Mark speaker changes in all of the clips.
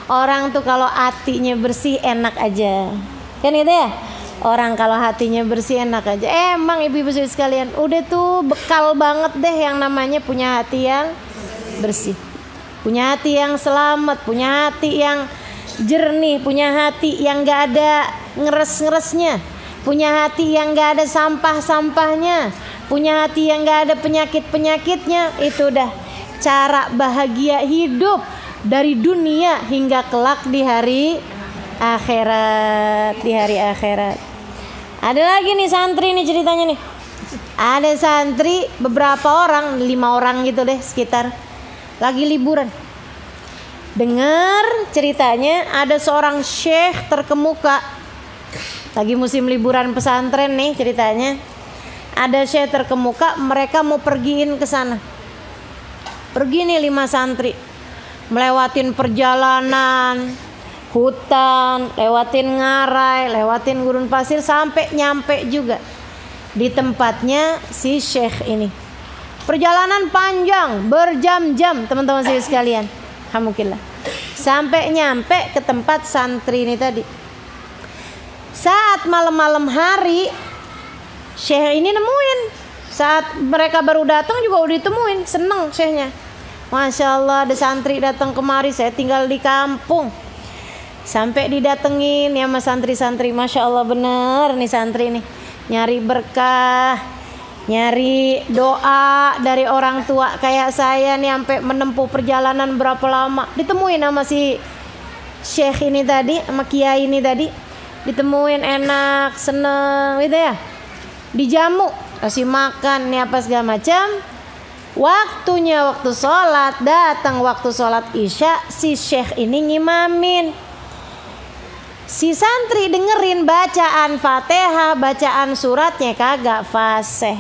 Speaker 1: Orang tuh kalau hatinya bersih enak aja. Kan gitu ya? Orang kalau hatinya bersih enak aja. Emang ibu-ibu sekalian, udah tuh bekal banget deh yang namanya punya hati yang bersih. Punya hati yang selamat, punya hati yang jernih, punya hati yang gak ada ngeres-ngeresnya, punya hati yang gak ada sampah-sampahnya, punya hati yang gak ada penyakit-penyakitnya. Itu udah cara bahagia hidup dari dunia hingga kelak di hari akhirat. Di hari akhirat. Ada lagi nih santri nih ceritanya nih. Ada santri beberapa orang, 5 orang gitu deh sekitar, lagi liburan. Dengar ceritanya ada seorang syekh terkemuka, lagi musim liburan pesantren nih ceritanya. Ada syekh terkemuka, mereka mau pergiin ke sana. Pergi nih 5 santri, melewatin perjalanan, hutan, lewatin ngarai, lewatin gurun pasir, sampai nyampe juga di tempatnya si syekh ini. Perjalanan panjang, berjam-jam teman-teman sekalian. Alhamdulillah. Sampai nyampe ke tempat santri ini tadi. Saat malam-malam hari, syekh ini nemuin. Saat mereka baru datang juga udah ditemuin. Seneng syekhnya. Masya Allah, ada santri datang kemari, saya tinggal di kampung. Sampai didatengin ya mas santri-santri. Masya Allah bener nih santri nih, nyari berkah, nyari doa dari orang tua kayak saya nih, sampai menempuh perjalanan berapa lama. Ditemuin sama si syekh ini tadi, sama kiai ini tadi. Ditemuin enak, seneng gitu ya. Dijamu, kasih makan nih apa segala macam. Waktunya waktu sholat, datang waktu sholat isya, si syekh ini ngimamin. Si santri dengerin bacaan Fatihah, bacaan suratnya kagak fasih.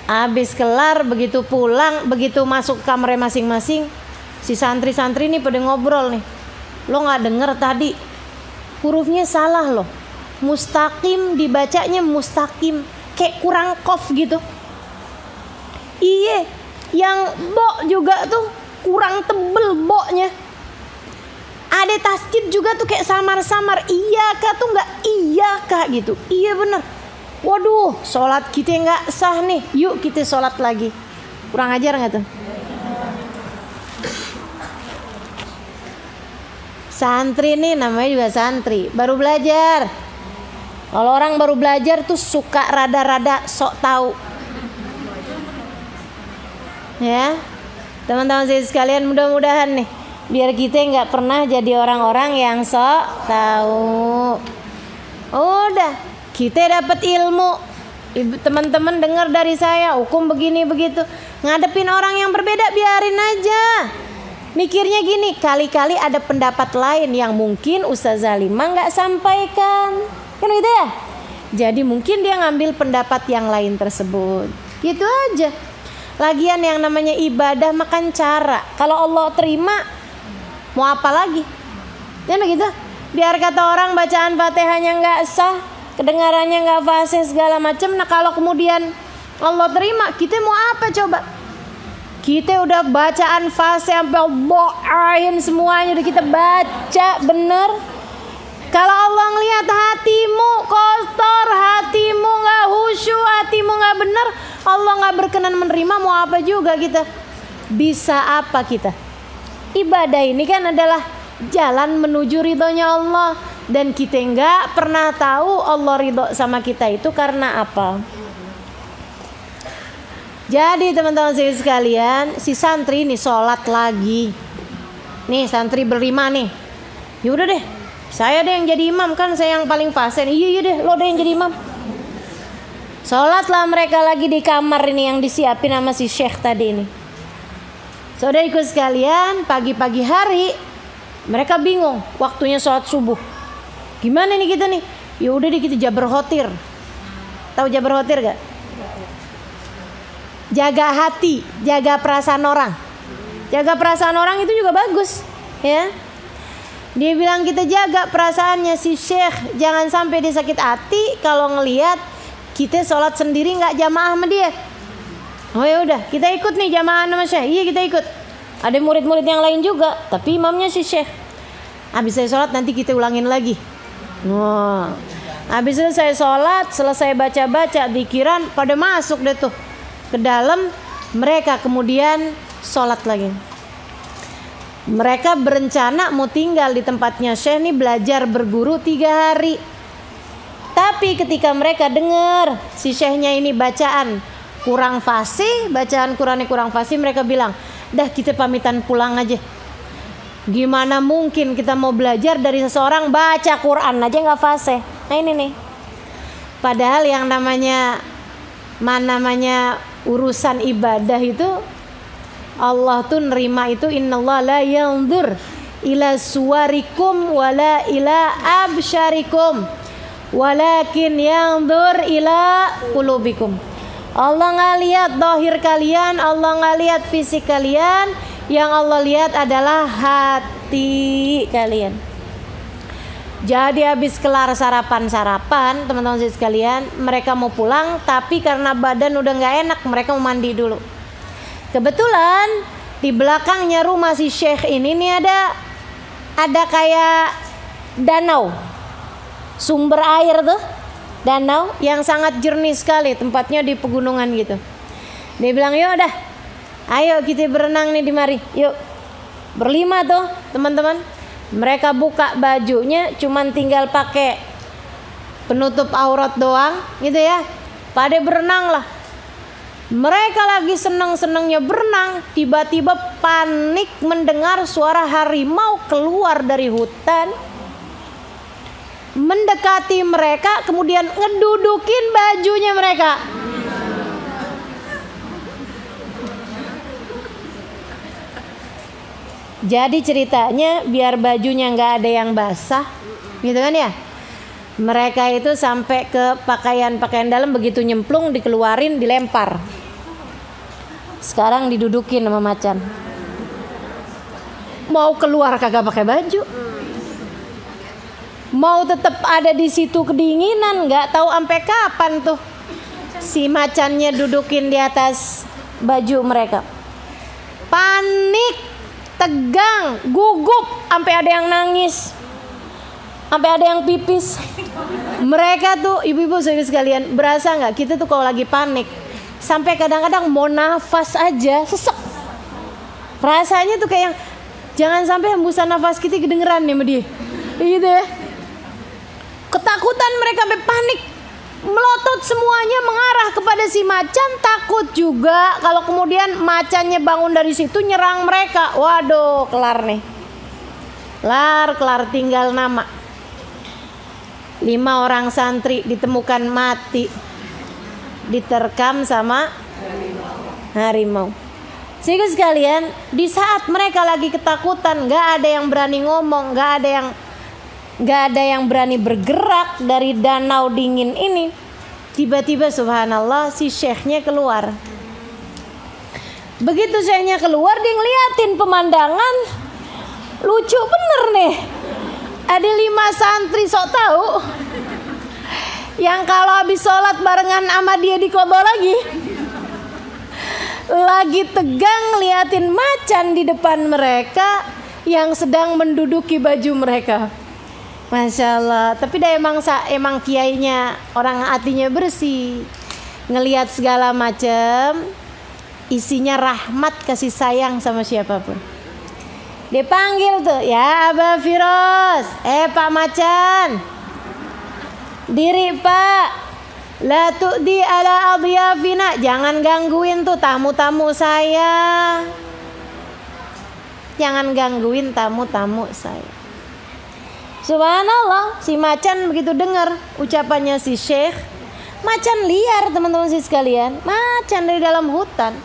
Speaker 1: Habis kelar, begitu pulang, begitu masuk kamar masing-masing, si santri-santri ini pada ngobrol nih. Lo gak denger tadi hurufnya salah loh, mustaqim dibacanya mustaqim, kayak kurang kof gitu. Iya, yang bo juga tuh kurang tebel boknya. Ada tasdid juga tuh kayak samar-samar. Iya kah tuh nggak iya kah gitu. Iya bener. Waduh, sholat kita nggak sah nih. Yuk kita sholat lagi. Kurang ajar nggak tuh? Santri nih namanya juga santri, baru belajar. Kalau orang baru belajar tuh suka rada-rada sok tahu. Ya, teman-teman saya sekalian, mudah-mudahan nih biar kita nggak pernah jadi orang-orang yang sok tahu. Udah, kita dapat ilmu. Teman-teman dengar dari saya, hukum begini begitu. Ngadepin orang yang berbeda biarin aja. Mikirnya gini, kali-kali ada pendapat lain yang mungkin Ustazah Halimah nggak sampaikan. Kan gitu ya? Jadi mungkin dia ngambil pendapat yang lain tersebut. Gitu aja. Lagian yang namanya ibadah makan cara. Kalau Allah terima, mau apa lagi? Kan begitu? Biar kata orang bacaan Fatihahnya nggak sah, kedengarannya nggak fasih segala macam. Nah kalau kemudian Allah terima, kita mau apa coba? Kita udah bacaan fasih sampai boain semuanya, udah kita baca bener. Kalau Allah ngelihat hatimu kotor, hatimu nggak khusyuk, hatimu nggak bener, Allah nggak berkenan menerima, mau apa juga kita? Bisa apa kita? Ibadah ini kan adalah jalan menuju ridhonya Allah, dan kita nggak pernah tahu Allah ridho sama kita itu karena apa. Jadi teman-teman saya sekalian, si santri ini sholat lagi. Nih santri berlima nih. Yaudah deh, saya deh yang jadi imam, kan saya yang paling fasih. Iya deh, lo deh yang jadi imam. Sholatlah mereka lagi di kamar ini yang disiapin sama si syekh tadi ini. Saudariku sekalian, pagi-pagi hari mereka bingung waktunya sholat subuh. Gimana nih kita nih? Ya udah deh kita jabar khotir. Tahu jabar khotir gak? Jaga hati, jaga perasaan orang. Jaga perasaan orang itu juga bagus, ya. Dia bilang kita jaga perasaannya si syekh, jangan sampai dia sakit hati kalau ngelihat kita sholat sendiri nggak jamaah sama dia. Oh ya udah, kita ikut nih jamaah sama syekh. Iya kita ikut. Ada murid-murid yang lain juga, tapi imamnya si Syekh. Habis saya sholat nanti kita ulangin lagi. Habis itu saya sholat, selesai baca-baca dzikiran, pada masuk deh tuh ke dalam. Mereka kemudian sholat lagi. Mereka berencana mau tinggal di tempatnya Syekh nih, belajar berguru 3 hari. Tapi ketika mereka dengar si Syekhnya ini bacaan kurang fasih, bacaan Qurannya kurang fasih, mereka bilang, dah kita pamitan pulang aja. Gimana mungkin kita mau belajar dari seseorang baca Quran aja nggak fasih. Nah ini nih. Padahal yang namanya urusan ibadah itu Allah tuh nerima itu, innallaha la yanzur ila suwarikum wala ila absyarikum walakin yanzur ila qulubikum. Allah nggak lihat zahir kalian, Allah nggak lihat fisik kalian, yang Allah lihat adalah hati kalian. Jadi habis kelar sarapan, teman-teman sekalian, mereka mau pulang, tapi karena badan udah nggak enak, mereka mau mandi dulu. Kebetulan di belakangnya rumah si Syekh ini nih ada kayak danau, sumber air tuh, danau yang sangat jernih sekali, tempatnya di pegunungan gitu. Dia bilang, yuk dah, ayo kita berenang nih di mari, yuk. Berlima tuh teman-teman. Mereka buka bajunya, cuman tinggal pakai penutup aurat doang gitu ya. Pada berenang lah. Mereka lagi senang-senangnya berenang, tiba-tiba panik mendengar suara harimau keluar dari hutan, mendekati mereka, kemudian ngedudukin bajunya mereka. Jadi ceritanya biar bajunya nggak ada yang basah, gitu kan ya. Mereka itu sampai ke pakaian dalam, begitu nyemplung dikeluarin, dilempar. Sekarang didudukin sama macan. Mau keluar kagak pakai baju. Mau tetap ada di situ kedinginan, nggak tahu sampai kapan tuh si macannya dudukin di atas baju mereka. Panik, tegang, gugup, sampai ada yang nangis, sampai ada yang pipis. Mereka tuh ibu-ibu sekalian, berasa nggak kita tuh kalau lagi panik sampai kadang-kadang mau nafas aja sesek. Rasanya tuh kayak jangan sampai hembusan nafas kita kedengeran nih sama dia, gitu ya. Ketakutan mereka, sampai panik, melotot semuanya mengarah kepada si macan. Takut juga kalau kemudian macannya bangun dari situ nyerang mereka. Waduh, kelar nih. Kelar tinggal nama. 5 orang santri ditemukan mati, diterkam sama harimau. Sehingga sekalian, di saat mereka lagi ketakutan, nggak ada yang berani ngomong, nggak ada yang berani bergerak dari danau dingin ini. Tiba-tiba subhanallah si syekhnya keluar. Begitu syekhnya keluar, dia ngeliatin pemandangan, lucu bener nih. Ada 5 santri sok tahu yang kalau habis sholat barengan sama dia dikodoh lagi tegang ngeliatin macan di depan mereka yang sedang menduduki baju mereka. Masya Allah. Tapi dah emang kiainya orang hatinya bersih, ngelihat segala macam isinya rahmat, kasih sayang sama siapapun. Dia panggil tuh, ya Abah Firoz, Pak Macan, diri Pak, la tu'di ala adiyafina, jangan gangguin tuh tamu-tamu saya, jangan gangguin tamu-tamu saya. Subhanallah, si macan begitu dengar ucapannya si Syekh. Macan liar teman-teman sih sekalian, macan dari dalam hutan,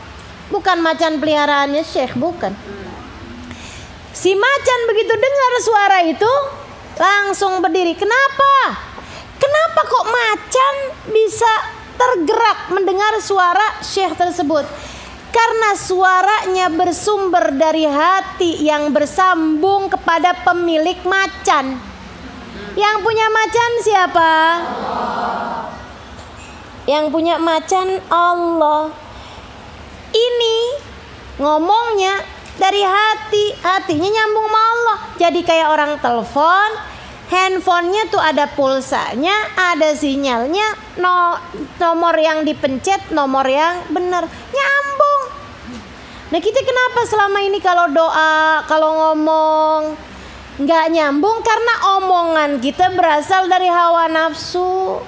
Speaker 1: bukan macan peliharaannya Syekh, bukan. Si macan begitu dengar suara itu langsung berdiri. Kenapa kok macan bisa tergerak mendengar suara Syekh tersebut? Karena suaranya bersumber dari hati yang bersambung kepada pemilik macan. Yang punya macan siapa? Yang punya macan Allah. Ini ngomongnya dari hati. Hatinya nyambung sama Allah. Jadi kayak orang telepon, handphonenya tuh ada pulsanya, ada sinyalnya, nomor yang dipencet, nomor yang benar, nyambung. Nah kita kenapa selama ini kalau doa, kalau ngomong nggak nyambung? Karena omongan kita berasal dari hawa nafsu,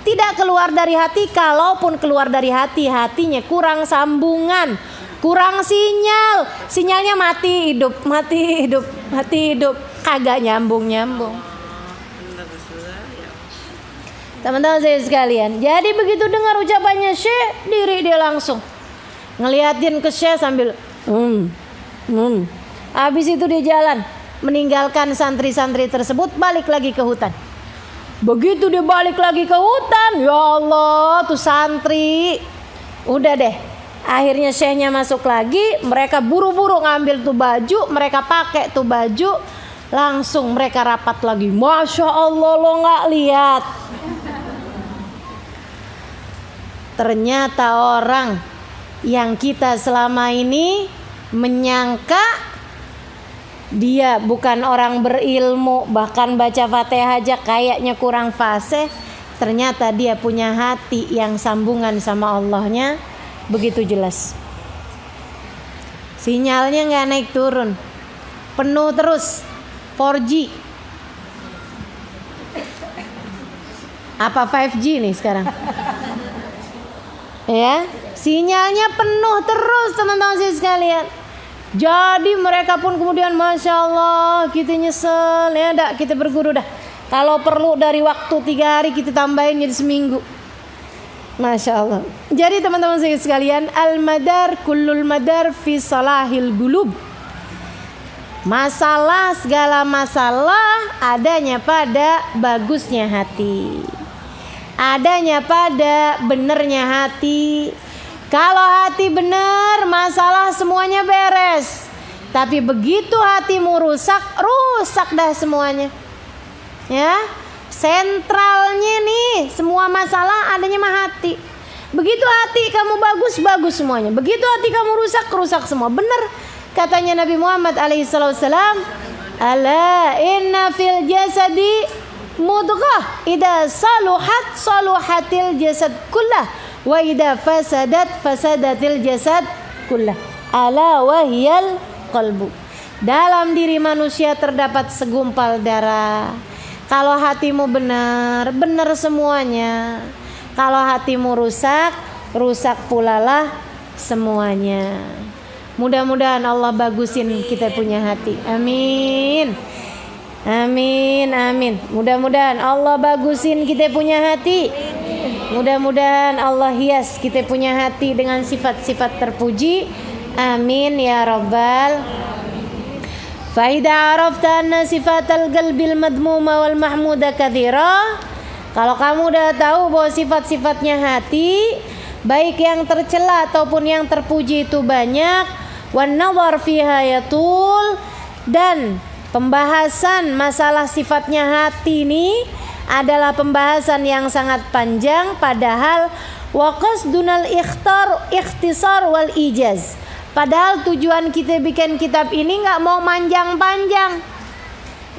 Speaker 1: tidak keluar dari hati. Kalaupun keluar dari hati, hatinya kurang sambungan, kurang sinyal, sinyalnya mati hidup, mati hidup, mati hidup, kagak nyambung. Teman-teman saya sekalian, jadi begitu dengar ucapannya Syekh, diri dia langsung ngeliatin ke Syekh sambil habis itu dia jalan, meninggalkan santri-santri tersebut, balik lagi ke hutan. Begitu dia balik lagi ke hutan, ya Allah, tuh santri udah deh, akhirnya Syekhnya masuk lagi. Mereka buru-buru ngambil tuh baju, mereka pakai tuh baju, langsung mereka rapat lagi. Masya Allah, lo nggak lihat, ternyata orang yang kita selama ini menyangka dia bukan orang berilmu, bahkan baca Fatihah aja kayaknya kurang fasih, ternyata dia punya hati yang sambungan sama Allahnya begitu jelas. Sinyalnya nggak naik turun, penuh terus, 4G. Apa 5G nih sekarang? Ya, sinyalnya penuh terus teman-teman sekalian. Jadi mereka pun kemudian Masya Allah, kita nyesel ya, dak kita berguru dah. Kalau perlu dari waktu 3 hari kita tambahin jadi seminggu. Masya Allah. Jadi teman-teman sekalian, al-madar kullul madar fi salahil gulub. Masalah, segala masalah adanya pada bagusnya hati, adanya pada benernya hati. Kalau hati benar, masalah semuanya beres. Tapi begitu hatimu rusak, rusak dah semuanya. Ya, sentralnya nih semua masalah adanya mah hati. Begitu hati kamu bagus, bagus semuanya. Begitu hati kamu rusak, rusak semua. Benar katanya Nabi Muhammad alaihissalam, ala inna fil jasadi mudghah idza saluhat saluhatil jasad kullah wa idza fasadat fasadatil jasad kullah ala wahyal qalbu. Dalam diri manusia terdapat segumpal darah. Kalau hatimu benar, benar semuanya. Kalau hatimu rusak, rusak pula lah semuanya. Mudah-mudahan Allah bagusin kita punya hati. Amin. Amin, amin. Mudah-mudahan Allah bagusin kita punya hati. Mudah-mudahan Allah hias kita punya hati dengan sifat-sifat terpuji. Amin ya rabbal. Fa idza arafta anna sifatal qalbil madmuma wal mahmuda katsira. Kalau kamu udah tahu bahwa sifat-sifatnya hati, baik yang tercela ataupun yang terpuji itu banyak, wan nazar fiha yatul, dan pembahasan masalah sifatnya hati ini adalah pembahasan yang sangat panjang, padahal waqasdunal ikhtisar wal ijaz. Padahal tujuan kita bikin kitab ini nggak mau panjang-panjang,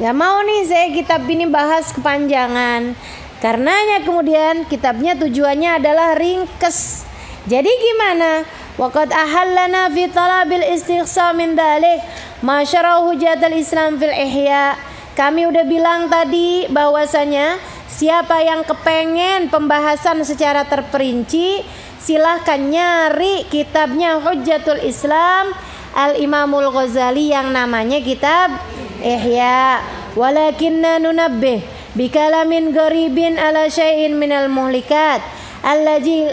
Speaker 1: nggak mau nih saya kitab ini bahas kepanjangan. Karenanya kemudian kitabnya tujuannya adalah ringkes. Jadi gimana? Waqad ahallana fi talabil istighsa min dalik ma syarahu hujjatul Islam fil ihya. Kami udah bilang tadi bahwasanya siapa yang kepengen pembahasan secara terperinci, silahkan nyari kitabnya Hujjatul Islam Al-Imamul Ghazali yang namanya kitab Ihya. Walakinna nunabbih bikalamin gharibin ala syai'in minal muhlikat allati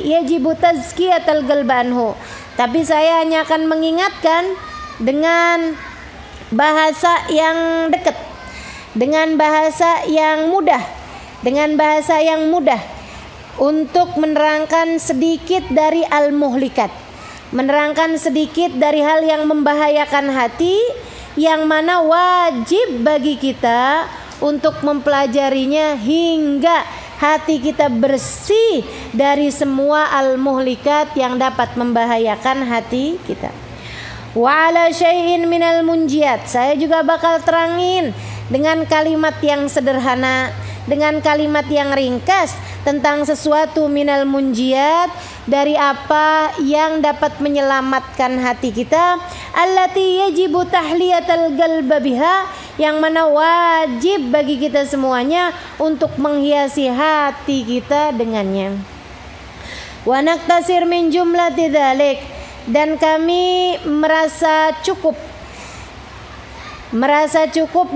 Speaker 1: yajibu tazkiyatul qalbanhu. Tapi saya hanya akan mengingatkan dengan bahasa yang dekat, dengan bahasa yang mudah, dengan bahasa yang mudah untuk menerangkan sedikit dari al-muhlikat, menerangkan sedikit dari hal yang membahayakan hati, yang mana wajib bagi kita untuk mempelajarinya hingga hati kita bersih dari semua al-muhlikat yang dapat membahayakan hati kita. Wa ala syai'in minal munjiat. Saya juga bakal terangin dengan kalimat yang sederhana, dengan kalimat yang ringkas tentang sesuatu minal munjiat, dari apa yang dapat menyelamatkan hati kita, allati yajibu tahliyatal qalbi biha, yang mana wajib bagi kita semuanya untuk menghiasi hati kita dengannya. Wa naktasir min jumlati dzalik, dan kami merasa cukup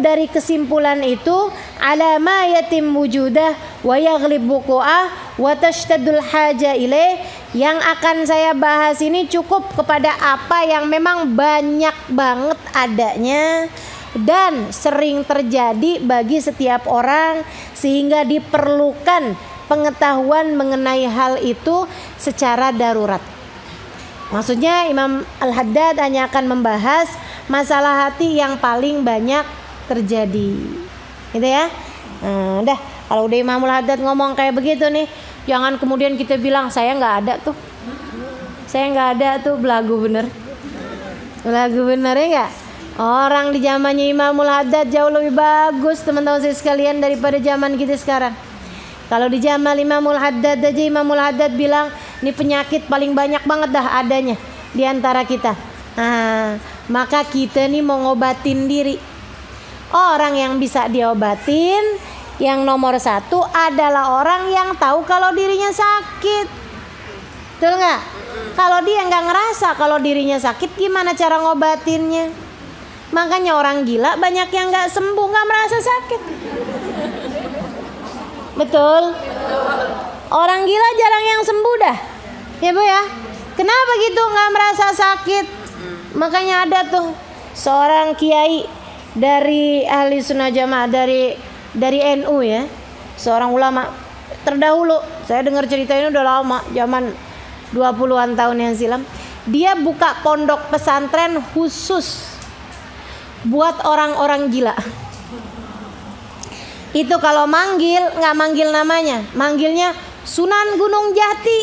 Speaker 1: dari kesimpulan itu, ala ma yatim wujudah wa yaghlib wuqu'ah wa tashtadul haja ilaih. Yang akan saya bahas ini cukup kepada apa yang memang banyak banget adanya dan sering terjadi bagi setiap orang, sehingga diperlukan pengetahuan mengenai hal itu secara darurat. Maksudnya Imam Al-Haddad hanya akan membahas masalah hati yang paling banyak terjadi, gitu ya. Udah, kalau udah Imam Al-Haddad ngomong kayak begitu nih, jangan kemudian kita bilang saya nggak ada tuh, belagu bener ya nggak? Orang di zamannya Imam Al-Haddad jauh lebih bagus teman-teman saya sekalian daripada zaman kita sekarang. Kalau di zaman Imam Al-Haddad aja, Imam Al-Haddad bilang ini penyakit paling banyak banget dah adanya di antara kita. Maka kita nih mau ngobatin diri. Orang yang bisa diobatin yang nomor satu adalah orang yang tahu kalau dirinya sakit. Betul nggak? Kalau dia nggak ngerasa kalau dirinya sakit, gimana cara ngobatinnya? Makanya orang gila banyak yang nggak sembuh, nggak merasa sakit. Betul? Orang gila jarang yang sembuh dah, ya Bu ya. Kenapa gitu nggak merasa sakit? Makanya ada tuh seorang kiai dari ahli sunnah jamaah, dari NU ya, seorang ulama terdahulu. Saya dengar cerita ini udah lama, zaman 20-an tahun yang silam. Dia buka pondok pesantren khusus buat orang-orang gila. Itu kalau manggil, nggak manggil namanya, manggilnya Sunan Gunung Jati.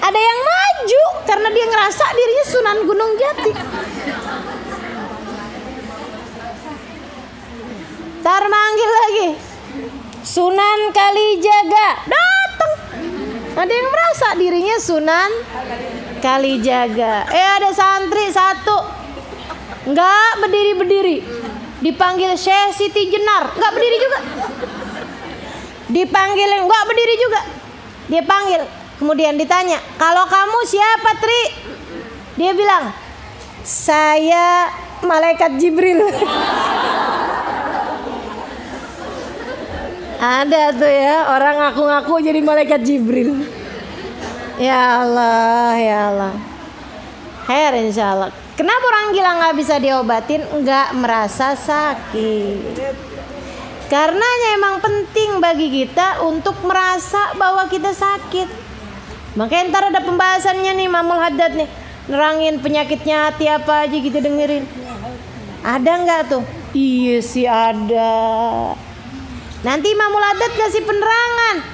Speaker 1: Ada yang maju karena dia ngerasa dirinya Sunan Gunung Jati. Tar manggil lagi Sunan Kalijaga, datang. Ada yang merasa dirinya Sunan Kalijaga. Ada santri satu nggak berdiri, dipanggil Syekh Siti Jenar, nggak berdiri juga. Dipanggil nggak berdiri juga. Dia panggil, kemudian ditanya, kalau kamu siapa, Tri? Dia bilang, saya malaikat Jibril. Ada tuh ya orang ngaku-ngaku jadi malaikat Jibril. Ya Allah, ya Allah. Khair insyaallah. Kenapa orang gila nggak bisa diobatin? Nggak merasa sakit. Karenanya emang penting bagi kita untuk merasa bahwa kita sakit. Makanya ntar ada pembahasannya nih Imam Al-Haddad nih, nerangin penyakitnya hati apa aja gitu, dengerin. Ada nggak tuh? Iya sih ada. Nanti Imam Al-Haddad kasih penerangan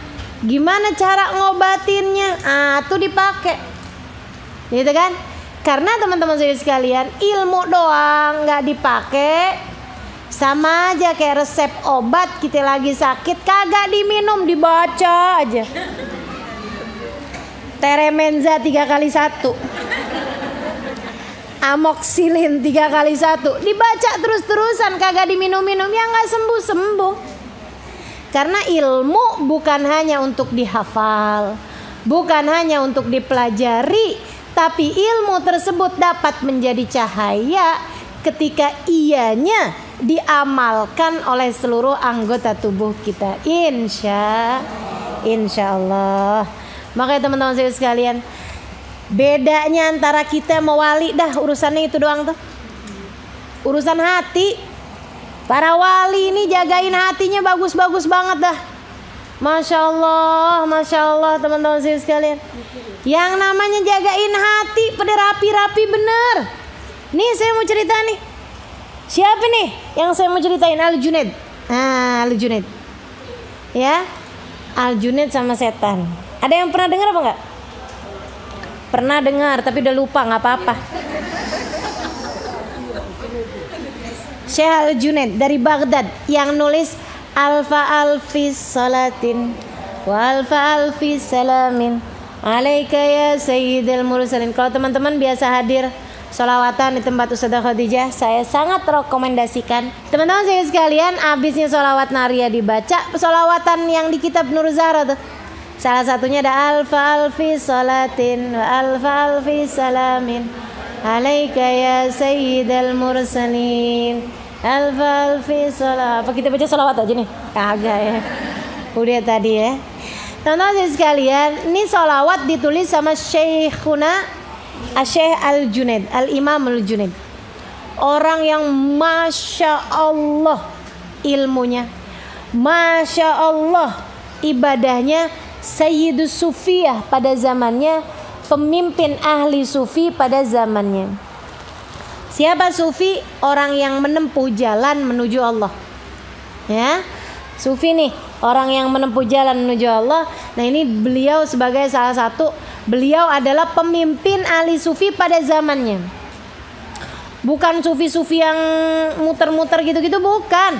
Speaker 1: gimana cara ngobatinnya. Tuh dipakai, gitu kan? Karena teman-teman saya sekalian, ilmu doang nggak dipakai, sama aja kayak resep obat. Kita lagi sakit kagak diminum, dibaca aja. Teremenza 3x1, amoxilin 3x1, dibaca terus-terusan kagak diminum-minum, ya nggak sembuh-sembuh. Karena ilmu bukan hanya untuk dihafal, bukan hanya untuk dipelajari, tapi ilmu tersebut dapat menjadi cahaya ketika ianya diamalkan oleh seluruh anggota tubuh kita. Insya Allah. Makanya teman-teman saya sekalian, bedanya antara kita sama wali dah urusannya itu doang tuh. Urusan hati. Para wali ini jagain hatinya bagus-bagus banget dah. Masya Allah teman-teman saya sekalian. Yang namanya jagain hati pada rapi-rapi bener. Nih saya mau cerita nih. Siapa nih yang saya mau ceritain? Al-Junaid. Al-Junaid. Ya, Al-Junaid sama setan. Ada yang pernah dengar apa enggak? Pernah dengar tapi udah lupa, nggak apa-apa. Syekh Al-Junaid dari Baghdad yang nulis alfa alfi salatin wa alfa alfi salamin alaika ya sayyidil mursalin. Kalau teman-teman biasa hadir sholawatan di tempat Ustazah Khadijah, saya sangat rekomendasikan teman-teman saya sekalian, abisnya sholawat naria dibaca sholawatan yang di kitab Nur Zahra tuh. Salah satunya ada alfa alfi salatin wa alfa alfi salamin alaika ya sayyidal mursalin alfa alfi salat. Apa kita baca salawat aja nih? Kagak ya. Udah tadi ya. Teman-teman sekalian, ini salawat ditulis sama Syekhuna Syekh Al-Junaid, Al-Imam Al-Junaid. Orang yang Masya Allah ilmunya, Masya Allah ibadahnya, Sayyidus Sufiyah pada zamannya, pemimpin ahli sufi pada zamannya. Siapa sufi? Orang yang menempuh jalan menuju Allah. Ya, sufi nih, orang yang menempuh jalan menuju Allah. Nah ini beliau sebagai salah satu, beliau adalah pemimpin ahli sufi pada zamannya. Bukan sufi-sufi yang muter-muter gitu-gitu, bukan.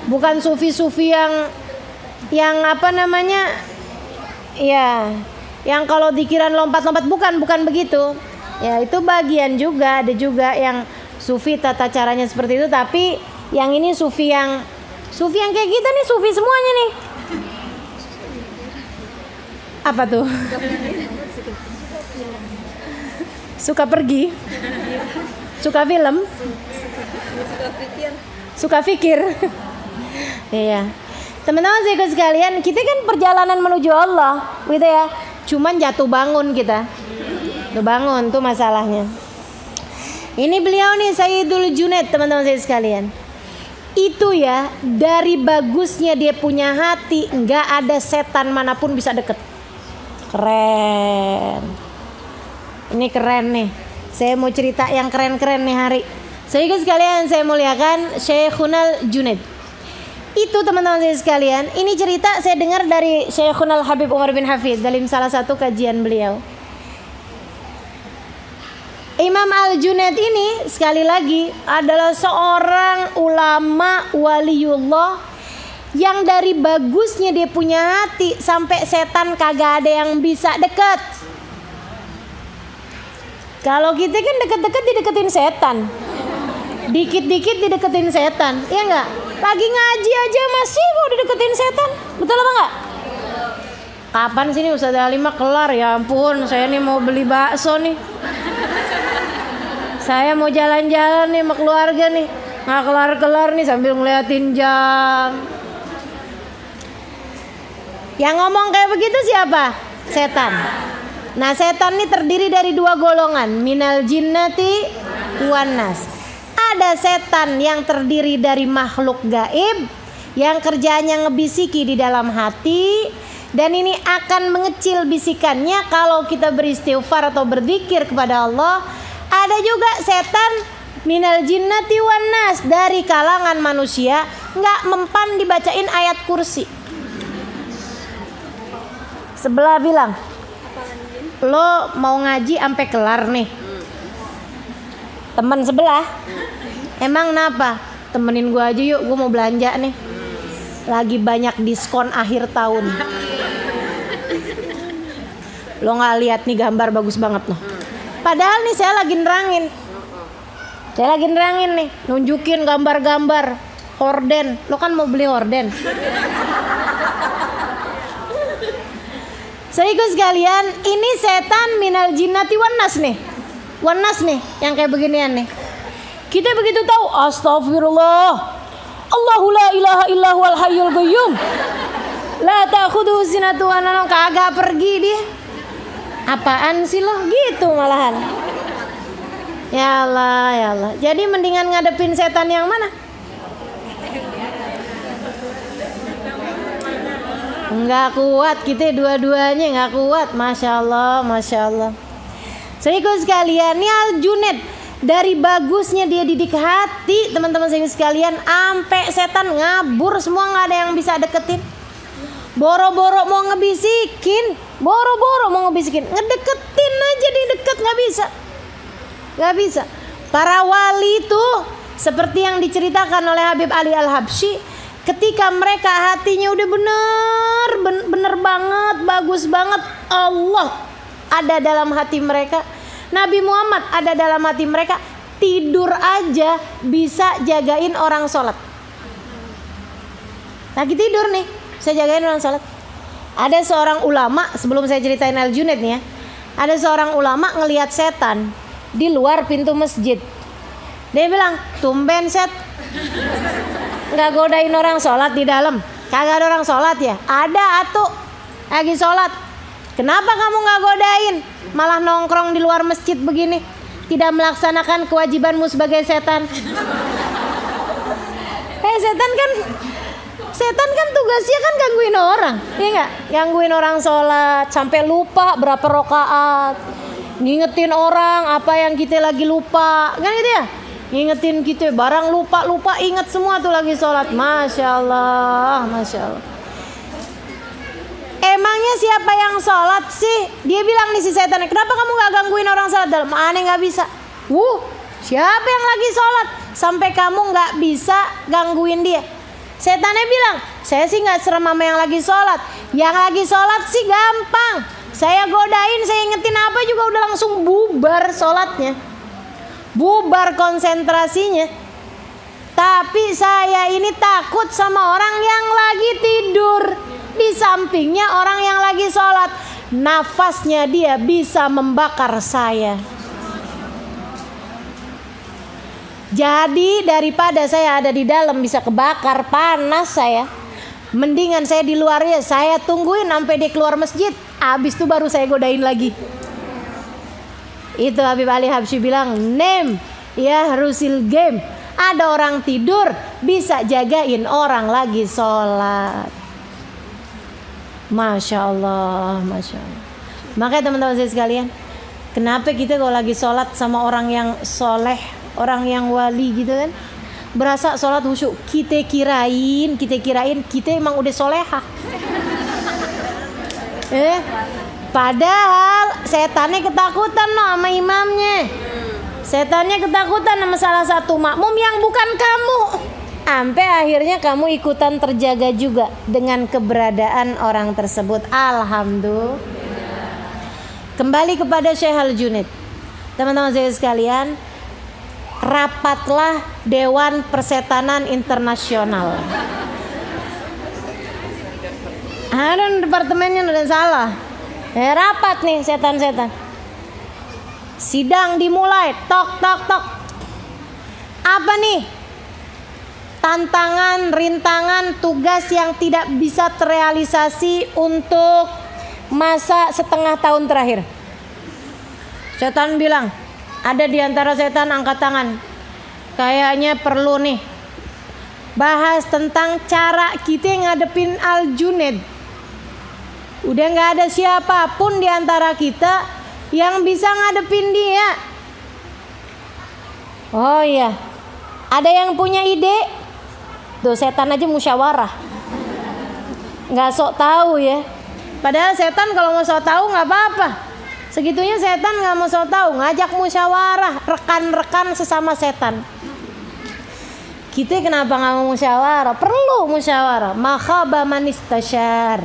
Speaker 1: Bukan sufi-sufi yang apa namanya? Ya, yang kalau dikiran lompat-lompat, bukan begitu. Ya itu bagian juga, ada juga yang sufi tata caranya seperti itu, tapi yang ini sufi yang kayak kita nih, sufi semuanya nih. Apa tuh? Suka pergi, suka film, suka fikir. Iya. Teman-teman saya sekalian, kita kan perjalanan menuju Allah, gitu ya. Cuman jatuh bangun kita. Tuh bangun tuh masalahnya. Ini beliau nih Sayyidul Junaid, teman-teman saya sekalian. Itu ya, dari bagusnya dia punya hati, nggak ada setan manapun bisa deket. Keren. Ini keren nih. Saya mau cerita yang keren-keren nih hari. Sayyidul sekalian, saya muliakan Syekhunal Junaid. Itu teman-teman saya sekalian, ini cerita saya dengar dari Syekhunal Habib Umar bin Hafid dalam salah satu kajian beliau. Imam Al-Junaid ini sekali lagi adalah seorang ulama waliullah yang dari bagusnya dia punya hati sampai setan kagak ada yang bisa dekat. Kalau kita kan deket-deket dideketin setan, dikit-dikit dideketin setan, iya nggak? Lagi ngaji aja masih mau dideketin setan, betul apa nggak? Kapan sini Ustazah Halimah kelar? Ya ampun, saya nih mau beli bakso nih. Saya mau jalan-jalan nih sama keluarga nih, nggak kelar-kelar nih sambil ngeliatin jam. Yang ngomong kayak begitu siapa? Setan. Nah setan ini terdiri dari dua golongan, minal jinnati wan nas. Ada setan yang terdiri dari makhluk gaib yang kerjanya ngebisiki di dalam hati, dan ini akan mengecil bisikannya kalau kita beristighfar atau berzikir kepada Allah. Ada juga setan minal jinnati wan nas, dari kalangan manusia, nggak mempan dibacain ayat kursi. Sebelah bilang, lo mau ngaji sampai kelar nih. Teman sebelah, emang kenapa? Temenin gue aja yuk, gue mau belanja nih. Lagi banyak diskon akhir tahun. Lo nggak lihat nih gambar bagus banget loh. Padahal nih saya lagi nerangin nih, nunjukin gambar-gambar horden. Lo kan mau beli horden. Saudaraku sekalian, ini setan minal jinnati wan nas nih. Wan nas nih, yang kayak beginian nih. Kita begitu tahu, astagfirullah, Allahu la ilaha illa huwal hayyul qayyum, la ta'khudhuhu sinatun wa nawm, kagak pergi dia. Apaan sih lo? Gitu malahan. Ya Allah, ya Allah. Jadi mendingan ngadepin setan yang mana? Enggak kuat kita dua-duanya, enggak kuat. Masya Allah, Masya Allah. Saudaraku sekalian, ini Al-Junaid, dari bagusnya dia didik hati, teman-teman saya sekalian, ampe setan ngabur semua, nggak ada yang bisa deketin. Boro-boro mau ngebisikin, ngedeketin aja nggak bisa. Nggak bisa. Para wali itu seperti yang diceritakan oleh Habib Ali Al-Habsyi, ketika mereka hatinya udah bener banget, bagus banget, Allah ada dalam hati mereka, Nabi Muhammad ada dalam hati mereka, tidur aja bisa jagain orang sholat. Lagi tidur nih, saya jagain orang sholat. Ada seorang ulama, sebelum saya ceritain Al-Junaid nih ya, ada seorang ulama ngelihat setan di luar pintu masjid. Dia bilang, tumben Set, nggak godain orang sholat di dalam. Kagak ada orang sholat ya? Ada atuh, lagi sholat. Kenapa kamu nggak godain? Malah nongkrong di luar masjid begini, tidak melaksanakan kewajibanmu sebagai setan. Setan kan tugasnya kan gangguin orang, iya nggak? Gangguin orang sholat sampai lupa berapa rakaat, ngingetin orang apa yang kita lagi lupa, kan gitu ya? Ngingetin kita barang lupa inget semua tuh lagi sholat. Masya Allah. Emangnya siapa yang sholat sih? Dia bilang nih si setan, kenapa kamu nggak gangguin orang sholat? Dalam aneh nggak bisa. Siapa yang lagi sholat sampai kamu nggak bisa gangguin dia? Setannya bilang, saya sih nggak serem sama yang lagi sholat. Yang lagi sholat sih gampang. Saya godain, saya ingetin apa juga udah langsung bubar sholatnya, bubar konsentrasinya. Tapi saya ini takut sama orang yang lagi tidur. Di sampingnya orang yang lagi sholat, nafasnya dia bisa membakar saya. Jadi daripada saya ada di dalam bisa kebakar, panas saya, mendingan saya di luarnya, saya tungguin sampai dia keluar masjid, habis itu baru saya godain lagi. Itu Habib Ali Habsyi bilang, nem ya rusil game. Ada orang tidur bisa jagain orang lagi sholat. Masya Allah. Makanya teman-teman saya sekalian, kenapa kita kalau lagi sholat sama orang yang soleh, orang yang wali gitu kan, berasa sholat khusyuk, kita kirain kita emang udah soleha. Padahal setannya ketakutan sama imamnya. Setannya ketakutan sama salah satu makmum yang bukan kamu. Sampai akhirnya kamu ikutan terjaga juga dengan keberadaan orang tersebut. Alhamdulillah. Kembali kepada Syekh Al-Junaid. Teman-teman saya sekalian, rapatlah Dewan Persetanan Internasional. Ada departemennya udah salah. Rapat nih setan-setan. Sidang dimulai, tok. Apa nih? Tantangan, rintangan, tugas yang tidak bisa terrealisasi untuk masa setengah tahun terakhir. Setan bilang, ada di antara setan angkat tangan. Kayaknya perlu nih bahas tentang cara kita ngadepin Al-Junaid. Udah gak ada siapapun di antara kita yang bisa ngadepin dia. Oh iya, ada yang punya ide? Tuh setan aja musyawarah, gak sok tahu ya. Padahal setan kalau mau sok tahu gak apa-apa. Segitunya setan gak mau sok tahu, ngajak musyawarah rekan-rekan sesama setan. Kita kenapa gak mau musyawarah? Perlu musyawarah. Makhaba manistasyar.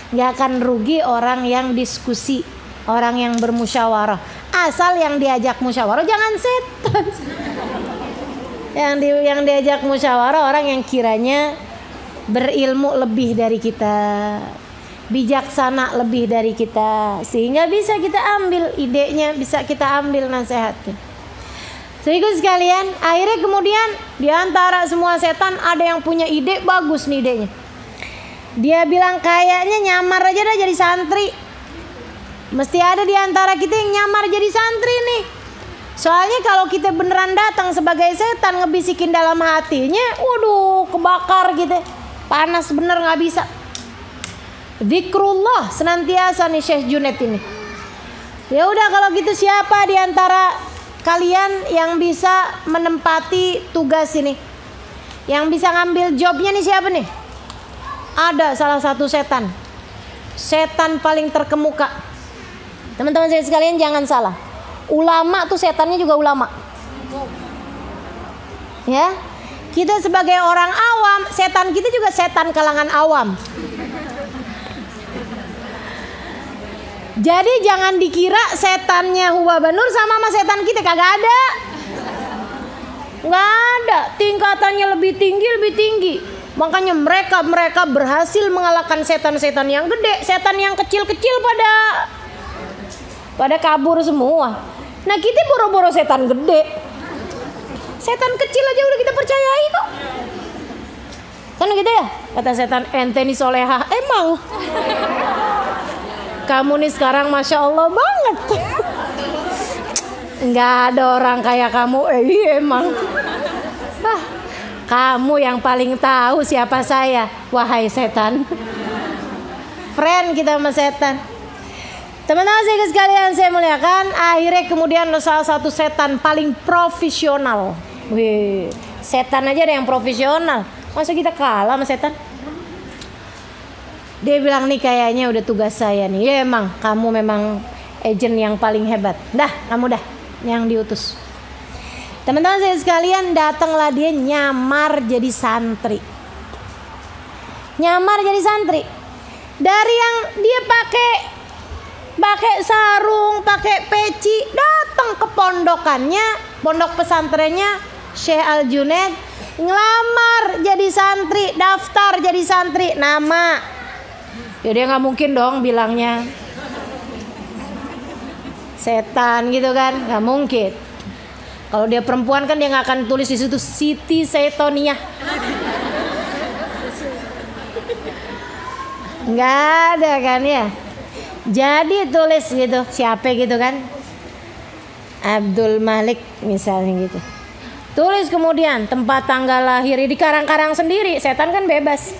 Speaker 1: Gak akan rugi orang yang diskusi, orang yang bermusyawarah. Asal yang diajak musyawarah jangan setan. Yang diajak musyawarah orang yang kiranya berilmu lebih dari kita, bijaksana lebih dari kita, sehingga bisa kita ambil idenya, bisa kita ambil nasihatnya. Saudaraku sekalian, akhirnya kemudian di antara semua setan ada yang punya ide bagus nih idenya. Dia bilang kayaknya nyamar aja dah jadi santri. Mesti ada di antara kita yang nyamar jadi santri nih. Soalnya kalau kita beneran datang sebagai setan ngebisikin dalam hatinya, waduh kebakar gitu, panas bener nggak bisa. Zikrullah senantiasa nih Syekh Junaid ini. Ya udah kalau gitu siapa di antara kalian yang bisa menempati tugas ini, yang bisa ngambil jobnya nih siapa nih? Ada salah satu setan paling terkemuka. Teman-teman saya sekalian jangan salah. Ulama tuh setannya juga ulama. Ya. Kita sebagai orang awam, setan kita juga setan kalangan awam. Jadi jangan dikira setannya Hubaba Nur sama setan kita, kagak ada. Nggak ada, tingkatannya lebih tinggi. Makanya mereka berhasil mengalahkan setan-setan yang gede. Setan yang kecil-kecil pada kabur semua. Nah kita boro-boro setan gede, setan kecil aja udah kita percayai kok. Kan gitu ya, kata setan, ente nih solehah. Emang kamu nih sekarang Masya Allah banget. Nggak ada orang kayak kamu. Iya emang. Kamu yang paling tahu siapa saya, wahai setan. Friend kita sama setan. Teman-teman saya sekalian, saya muliakan. Akhirnya kemudian salah satu setan paling profesional. Wih, setan aja ada yang profesional. Masa kita kalah sama setan? Dia bilang nih kayaknya udah tugas saya nih. Ya emang, kamu memang agent yang paling hebat. Dah, kamu dah yang diutus. Teman-teman saya sekalian, datanglah dia nyamar jadi santri. Nyamar jadi santri. Dari yang dia pakai sarung, pakai peci, datang ke pondokannya, pondok pesantrennya Syekh Al-Junaid, ngelamar jadi santri, daftar jadi santri, nama. Ya dia nggak mungkin dong bilangnya setan gitu kan, nggak mungkin. Kalau dia perempuan kan dia nggak akan tulis di situ Siti Setonia. Nggak ada kan ya. Jadi tulis gitu siapa gitu kan, Abdul Malik misalnya gitu. Tulis kemudian tempat tanggal lahir di karang-karang sendiri. Setan kan bebas.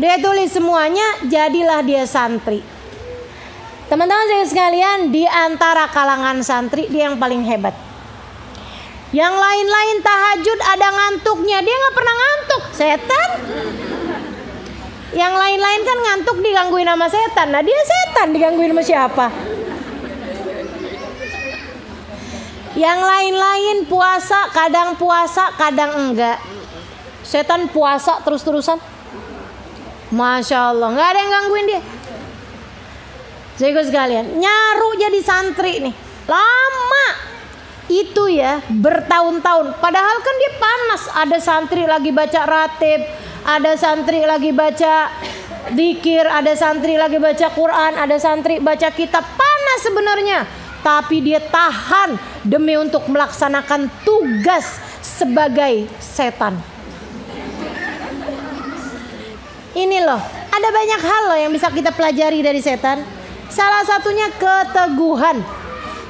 Speaker 1: Dia tulis semuanya, jadilah dia santri. Teman-teman saya sekalian, di antara kalangan santri dia yang paling hebat. Yang lain-lain tahajud ada ngantuknya, dia nggak pernah ngantuk. Setan. Yang lain-lain kan ngantuk digangguin sama setan. Nah dia setan digangguin sama siapa? Yang lain-lain puasa kadang enggak. Setan puasa terus-terusan. Masya Allah, nggak ada yang gangguin dia. Saya sekalian, nyaru jadi santri nih lama itu ya, bertahun-tahun. Padahal kan dia panas. Ada santri lagi baca ratib, ada santri lagi baca zikir, ada santri lagi baca Quran, ada santri baca kitab. Panas sebenarnya, tapi dia tahan demi untuk melaksanakan tugas sebagai setan. Ini loh, ada banyak hal loh yang bisa kita pelajari dari setan. Salah satunya keteguhan,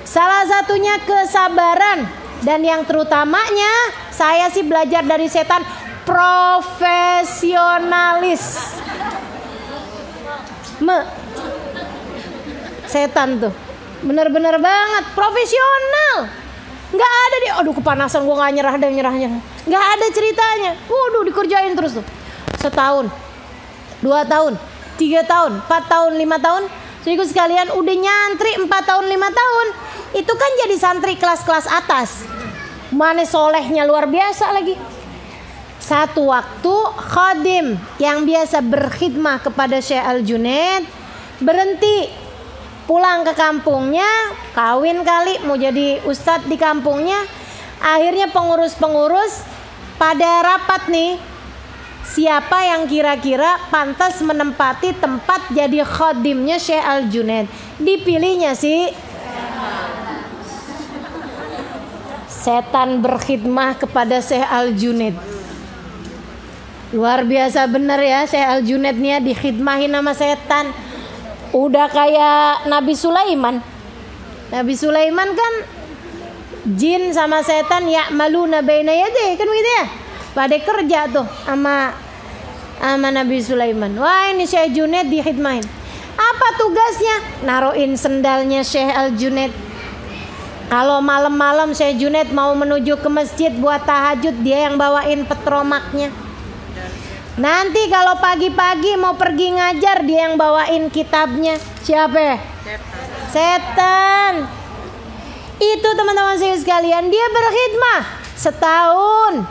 Speaker 1: salah satunya kesabaran, dan yang terutamanya saya sih belajar dari setan profesionalis. Setan tuh bener-bener banget profesional. Nggak ada dia, aduh kepanasan gue nggak nyerah. Nggak ada ceritanya. Waduh dikerjain terus tuh. Setahun, 2 tahun, 3 tahun, 4 tahun, 5 tahun. Saudaraku sekalian udah nyantri 4 tahun 5 tahun. Itu kan jadi santri kelas-kelas atas. Mana solehnya luar biasa lagi. Satu waktu khadim yang biasa berkhidmah kepada Syekh Al-Junaid berhenti, pulang ke kampungnya, kawin kali mau jadi ustadz di kampungnya. Akhirnya pengurus-pengurus pada rapat nih, siapa yang kira-kira pantas menempati tempat jadi khadimnya Syekh Al-Junaid. Dipilihnya sih setan berkhidmah kepada Syekh Al-Junaid. Luar biasa bener ya, Syekh Al-Junaid nih dikhidmahin sama setan. Udah kayak Nabi Sulaiman. Nabi Sulaiman kan jin sama setan ya'maluna baina yadayhi, kan begitu ya? Pada kerja tuh sama Nabi Sulaiman. Wah ini Syekh Junaid dikhidmahin. Apa tugasnya? Naruhin sendalnya Syekh Al-Junaid. Kalau malam-malam Syekh Junaid mau menuju ke masjid buat tahajud, dia yang bawain petromaknya. Nanti kalau pagi-pagi mau pergi ngajar, dia yang bawain kitabnya. Siapa? Setan. Itu teman-teman saya sekalian, dia berkhidmah setahun,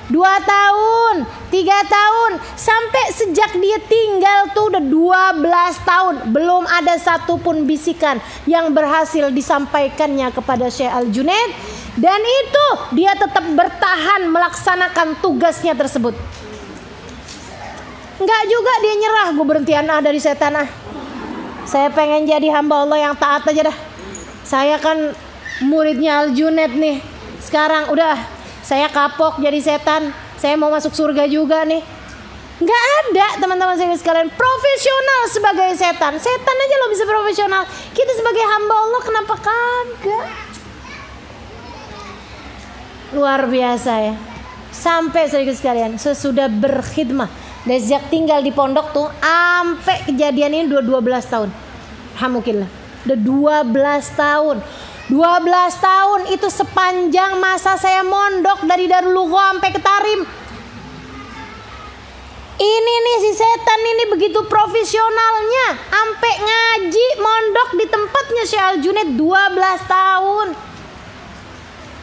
Speaker 1: 2 tahun, 3 tahun, sampai sejak dia tinggal tuh udah 12 tahun, belum ada satupun bisikan yang berhasil disampaikannya kepada Syekh Al-Junaid, dan itu dia tetap bertahan melaksanakan tugasnya tersebut. Enggak juga dia nyerah, gue berhentian dari setan saya pengen jadi hamba Allah yang taat aja dah. Saya kan muridnya Al-Junaid nih, sekarang udah saya kapok jadi setan, saya mau masuk surga juga nih. Nggak ada teman-teman saya sekalian profesional sebagai setan. Setan aja lo bisa profesional, kita sebagai hamba Allah kenapa kagak? Luar biasa ya. Sampai saya sekalian sesudah berkhidmah dari sejak tinggal di pondok tuh sampai kejadian ini 12 tahun. Alhamdulillah udah 12 tahun. 12 tahun itu sepanjang masa saya mondok dari Darul Lugha sampai ke Tarim. Ini nih si setan ini begitu profesionalnya, sampai ngaji mondok di tempatnya Syekh Al-Junaid 12 tahun.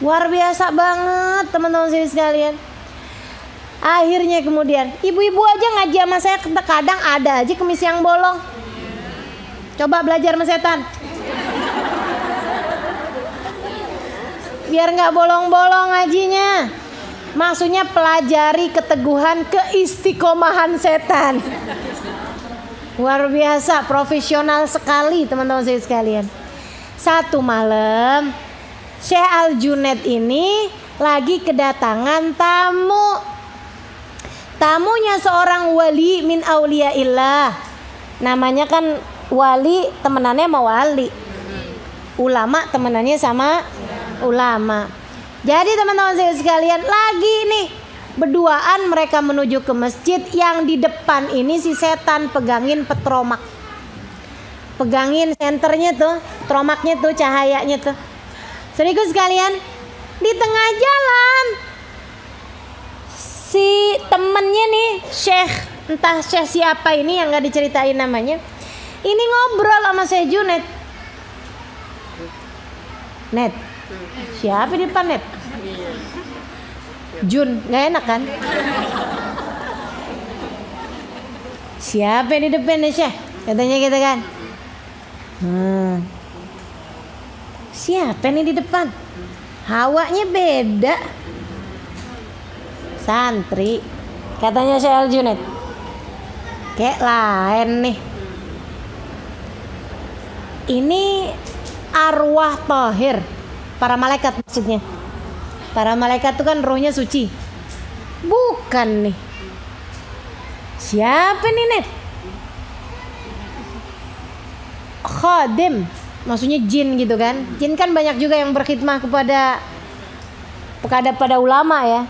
Speaker 1: Luar biasa banget teman-teman saya sekalian. Akhirnya kemudian ibu-ibu aja ngaji sama saya, kadang ada aja kemis yang bolong. Coba belajar sama setan, biar nggak bolong-bolong ngajinya. Maksudnya pelajari keteguhan, keistiqomahan setan. Luar biasa, profesional sekali teman-teman saya sekalian. Satu malam Syekh Al-Junaid ini lagi kedatangan tamu. Tamunya seorang wali min auliyaillah. Namanya kan wali, temenannya sama wali. Ulama temenannya sama ulama. Jadi teman-teman saya sekalian, lagi nih berduaan mereka menuju ke masjid. Yang di depan ini si setan pegangin petromak, pegangin senternya tuh, tromaknya tuh, cahayanya tuh. Saudaraku sekalian, di tengah jalan si temennya nih Syekh, entah Syekh siapa ini yang gak diceritain namanya, ini ngobrol sama Syekh Junaid. Net, siapa di depan Net? Jun, gak enak kan? Siapa di depan nih Syekh? Katanya gitu kan. Siapa nih di depan? Hawanya beda. Santri, katanya Syekh Al-Junaid. Kayak lain nih. Ini arwah tahir, para malaikat maksudnya. Para malaikat itu kan rohnya suci. Bukan nih. Siapa nih Net? Khadim, maksudnya jin gitu kan. Jin kan banyak juga yang berkhidmah kepada ulama ya.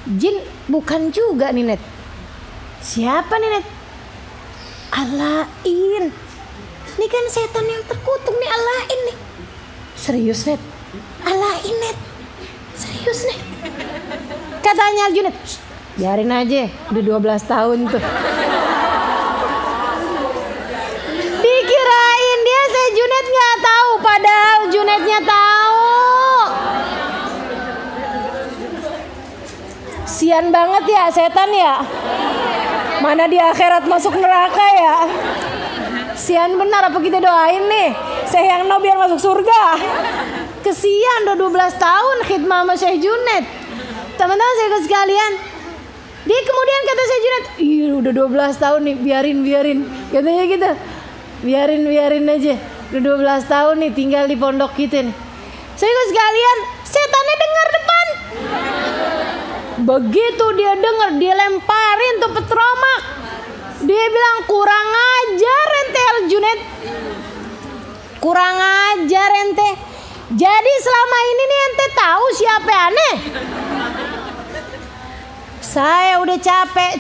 Speaker 1: Jin bukan juga nih Net. Siapa nih Net? Alain. Ini kan setan yang terkutuk nih, Alain nih. Serius Net? Alain Net? Serius Net? Katanya Junaid, biarin aja, udah 12 tahun tuh. Dikirain dia Syekh Junaid nggak tahu, padahal Junaidnya tahu. Sian banget ya setan ya. Mana di akhirat masuk neraka ya. Sian benar, apa kita doain nih Syekh yang no biar masuk surga. Kesian udah 12 tahun khidmah sama Syekh Junaid. Teman-teman saya sekalian, dia kemudian kata Syekh Junaid, iya udah 12 tahun nih, biarin katanya gitu. Biarin aja, udah 12 tahun nih tinggal di pondok kita nih. Saya sekalian, setannya dengar depan. Begitu dia dengar, dia lemparin tuh petromak. Dia bilang, kurang ajar ente Al-Junaid, kurang ajar ente. Jadi selama ini nih ente tahu siapa aneh? Saya udah capek,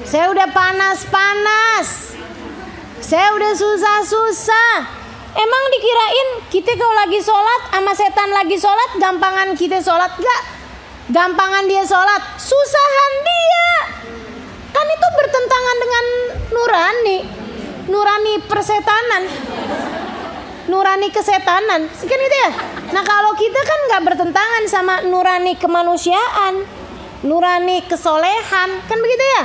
Speaker 1: saya udah panas, saya udah susah. Emang dikirain kita kalau lagi sholat sama setan lagi sholat gampangan kita sholat? Gak, gampangan dia sholat, susahan dia. Kan itu bertentangan dengan nurani kesetanan. Nurani kesetanan, kan gitu ya. Nah kalau kita kan nggak bertentangan sama nurani kemanusiaan, nurani kesolehan, kan begitu ya.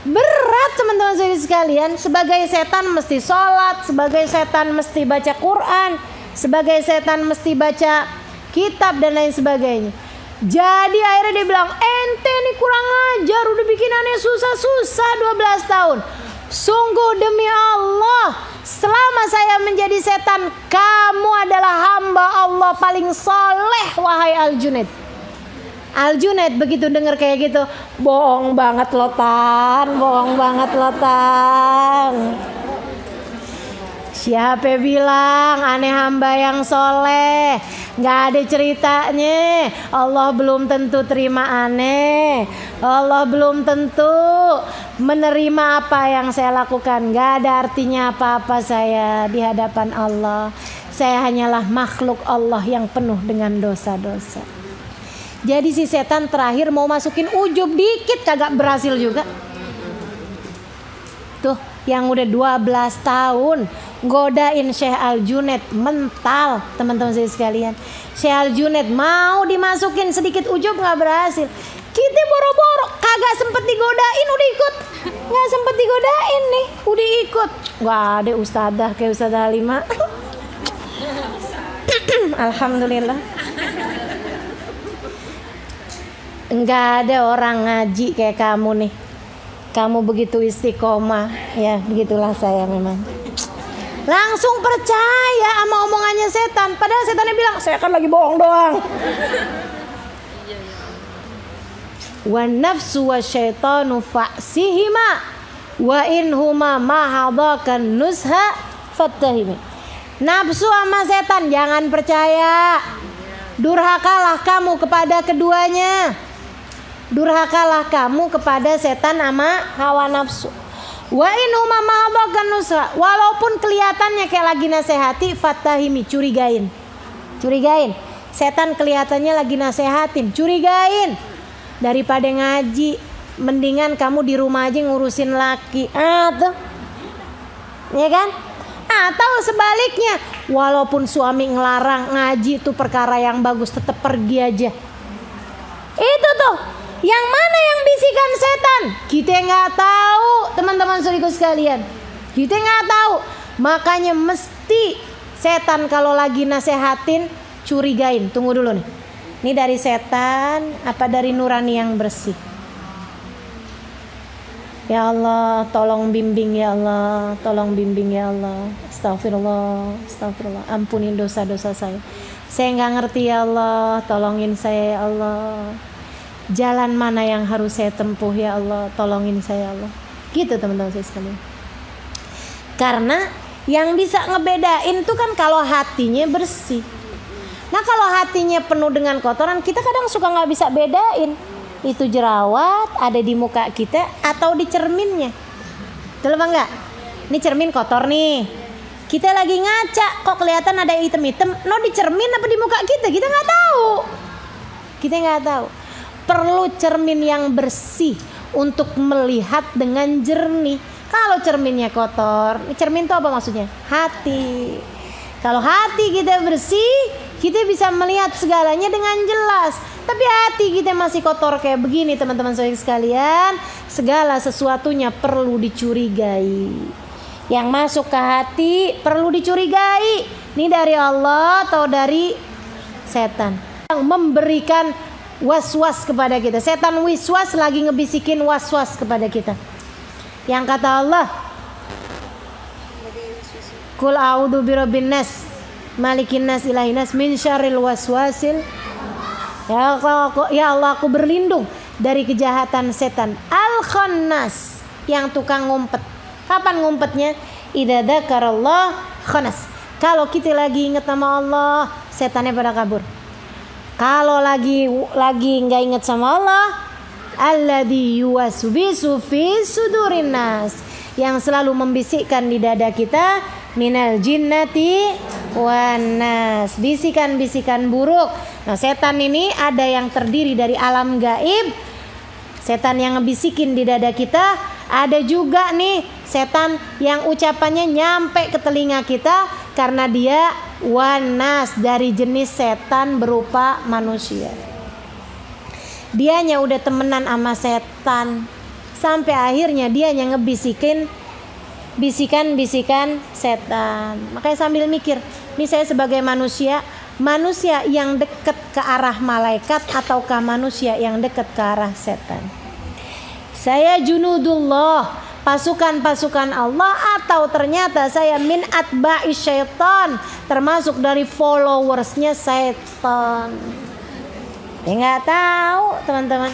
Speaker 1: Berat teman-teman sekalian. Sebagai setan mesti sholat, sebagai setan mesti baca Quran, sebagai setan mesti baca kitab dan lain sebagainya. Jadi akhirnya dia bilang, ente nih kurang ajar, udah bikin aneh susah-susah 12 tahun. Sungguh demi Allah, selama saya menjadi setan, kamu adalah hamba Allah paling soleh, wahai Al-Junaid. Al-Junaid begitu dengar kayak gitu, bohong banget lo Tan, bohong banget lo Tan. Siapa bilang aneh hamba yang soleh? Gak ada ceritanya. Allah belum tentu terima aneh. Allah belum tentu menerima apa yang saya lakukan. Gak ada artinya apa-apa saya di hadapan Allah. Saya hanyalah makhluk Allah yang penuh dengan dosa-dosa. Jadi si setan terakhir mau masukin ujub dikit, kagak berhasil juga. Tuh yang udah 12 tahun godain Syekh Al-Junaid mental, teman-teman saya sekalian. Syekh Al-Junaid mau dimasukin sedikit ujub nggak berhasil. Kita boro-boro kagak sempet digodain udah ikut, nggak sempet digodain nih udah ikut. Nggak ada ustadzah kayak Ustadzah Halimah. Alhamdulillah. Nggak ada orang ngaji kayak kamu nih. Kamu begitu istiqomah, ya begitulah saya memang. Langsung percaya sama omongannya setan. Padahal setannya bilang, saya kan lagi bohong doang. Wa nafsu wa syaitanu fa'sihima wa inhuma mahadakan nusha fattahimi. Nafsu sama setan jangan percaya. Durhakalah kamu kepada keduanya. Durhakalah kamu kepada setan sama hawa nafsu. Wa in huma mahabakan nusra, walaupun kelihatannya kayak lagi nasehati, fatahimi, curigain. Curigain. Setan kelihatannya lagi nasehatin, curigain. Daripada ngaji, mendingan kamu di rumah aja ngurusin laki. Tuh. Ya kan? Atau sebaliknya, walaupun suami ngelarang ngaji itu perkara yang bagus, tetap pergi aja. Itu tuh. Yang mana yang bisikan setan? Kita nggak tahu, teman-teman saudaraku sekalian. Kita nggak tahu. Makanya mesti setan kalau lagi nasehatin curigain. Tunggu dulu nih. Ini dari setan apa dari nurani yang bersih? Ya Allah, tolong bimbing ya Allah, tolong bimbing ya Allah. Astagfirullah, astagfirullah. Ampunin dosa-dosa saya. Saya nggak ngerti ya Allah, tolongin saya ya Allah. Jalan mana yang harus saya tempuh ya Allah, tolongin saya ya Allah. Gitu teman-teman saya sekalian. Karena yang bisa ngebedain tuh kan kalau hatinya bersih. Nah kalau hatinya penuh dengan kotoran, kita kadang suka nggak bisa bedain itu jerawat ada di muka kita atau di cerminnya. Betul apa enggak? Ini cermin kotor nih. Kita lagi ngaca kok kelihatan ada hitam-hitam. No di cermin apa di muka kita? Kita nggak tahu. Kita nggak tahu. Perlu cermin yang bersih untuk melihat dengan jernih. Kalau cerminnya kotor, cermin itu apa maksudnya? Hati. Kalau hati kita bersih, kita bisa melihat segalanya dengan jelas. Tapi hati kita masih kotor kayak begini, teman-teman sekalian, segala sesuatunya perlu dicurigai. Yang masuk ke hati perlu dicurigai. Ini dari Allah atau dari setan yang memberikan was-was kepada kita. Setan wiswas lagi ngebisikin was-was kepada kita. Yang kata Allah, Qul a'udzu birabbin nas, malikin nas, ilahin nas, min syarril waswasil. Ya Allah, aku berlindung dari kejahatan setan. Al-khannas, yang tukang ngumpet. Kapan ngumpetnya? Idza dzakarallah khanas. Kalau kita lagi ingat nama Allah, setannya pada kabur. Kalau lagi nggak ingat sama Allah, alladzi yuwaswisu fi sudurin nas, yang selalu membisikkan di dada kita, minal jinnati wan nas, bisikan-bisikan buruk. Nah, setan ini ada yang terdiri dari alam gaib. Setan yang ngebisikin di dada kita, Ada juga nih setan yang ucapannya nyampe ke telinga kita karena dia wanas, dari jenis setan berupa manusia. Dianya udah temenan sama setan sampai akhirnya dianya ngebisikin bisikan-bisikan setan. Makanya sambil mikir, nih saya sebagai manusia yang dekat ke arah malaikat ataukah manusia yang dekat ke arah setan? Saya junudullah, pasukan-pasukan Allah, atau ternyata saya min atba'i syaitan, termasuk dari followersnya setan? Ya nggak tahu teman-teman.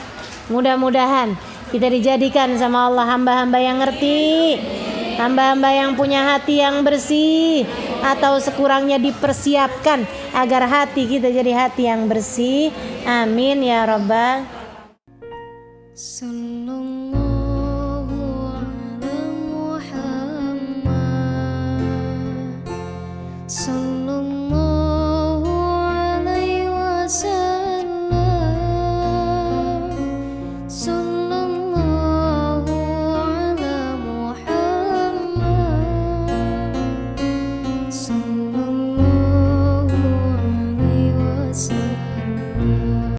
Speaker 1: Mudah-mudahan kita dijadikan sama Allah hamba-hamba yang ngerti, hamba-hamba yang punya hati yang bersih, atau sekurangnya dipersiapkan agar hati kita jadi hati yang bersih. Amin ya rabbal.
Speaker 2: Sallallahu ala Muhammad.